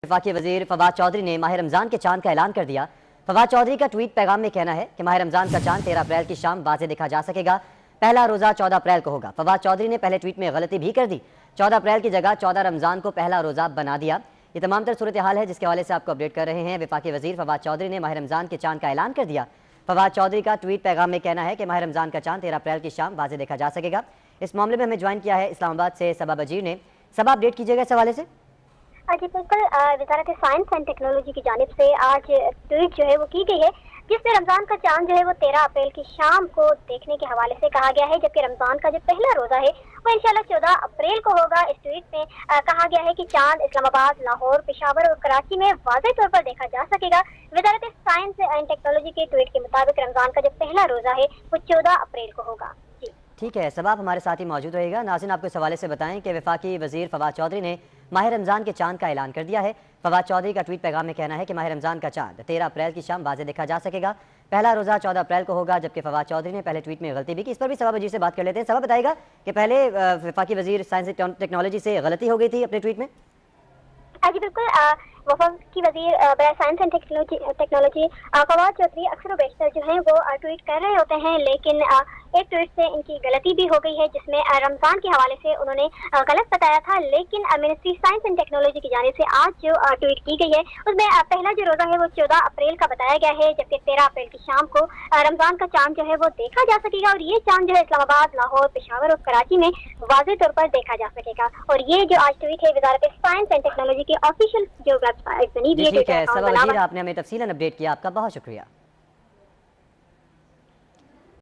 वफाकी वजीर फवाद चौधरी ने माह रमजान के चांद का ऐलान कर दिया। फवाद चौधरी का ट्वीट पैगाम में कहना है कि माह रमजान का चांद 13 अप्रैल की शाम वाज़े देखा जा सकेगा। पहला रोज़ा 14 अप्रैल को होगा। फवाद चौधरी ने पहले ट्वीट में गलती भी कर दी, 14 अप्रैल की जगह 14 रमजान को पहला रोज़ा बना दिया। ये तमाम तर सूरत हाल है जिसके हवाले से आपको अपडेट कर रहे हैं। वफाकी वजीर फवाद चौधरी ने माह रमजान के चांद का ऐलान कर दिया। फवाद चौधरी का ट्वीट पैगाम में कहना है कि माह रमजान का चांद 13 अप्रैल की शाम वाज़े देखा जा सकेगा। इस मामले में हमें ज्वाइन किया है इस्लामाबाद से सबा बजीर ने। सबा, अपडेट कीजिएगा इस हवाले से। जी बिल्कुल, वजारत साइंस एंड टेक्नोलॉजी की जानिब से आज ट्वीट जो है वो की गई है, जिसमें रमज़ान का चांद जो है वो 13 अप्रैल की शाम को देखने के हवाले से कहा गया है, जबकि रमज़ान का जो पहला रोज़ा है वो इंशाल्लाह 14 अप्रैल को होगा। इस ट्वीट में कहा गया है कि चांद इस्लामाबाद, लाहौर, पेशावर और कराची में वाज़ेह तौर पर देखा जा सकेगा। वजारत साइंस एंड टेक्नोलॉजी के ट्वीट के मुताबिक रमज़ान का जो पहला रोज़ा है वो 14 अप्रैल को होगा। ठीक है सबा, आप हमारे साथ ही मौजूद रहेगा। नाज़रीन, आपको इस हवाले से बताएं कि वफाकी वजीर फवाद चौधरी ने माह रमज़ान के चांद का ऐलान कर दिया है। फवाद चौधरी का ट्वीट पैगाम में कहना है कि माह रमज़ान का चांद 13 अप्रैल की शाम वाज़े देखा जा सकेगा। पहला रोज़ा 14 अप्रैल को होगा, जबकि फवाद चौधरी ने पहले ट्वीट में गलती भी की। इस पर भी सबा वजीर से बात कर लेते हैं। सबा, बताएगा कि पहले वफाकी वजीर साइंस टेक्नोलॉजी से गलती हो गई थी अपने ट्वीट में। जी बिल्कुल, वफाकी वजीर science and technology Fawad Chaudhry अक्सर बेशतर जो हैं वो ट्वीट कर रहे होते हैं, लेकिन एक ट्वीट से इनकी गलती भी हो गई है, जिसमें रमज़ान के हवाले से उन्होंने गलत बताया था। लेकिन मिनिस्ट्री साइंस एंड टेक्नोलॉजी की जानिब से आज जो ट्वीट की गई है उसमें पहला जो रोज़ा है वो 14 अप्रैल का बताया गया है, जबकि 13 अप्रैल की शाम को रमज़ान का चांद जो है वो देखा जा सकेगा। और ये चांद जो है इस्लामाबाद, लाहौर, पेशावर और कराची में वाज़ेह तौर पर देखा जा सकेगा। और ये जो आज ट्वीट है वजारत साइंस एंड टेक्नोलॉजी की ऑफिशियल जो वेबसाइट बनी हुई है, आपने हमें तफसीलन अपडेट किया, आपका बहुत शुक्रिया।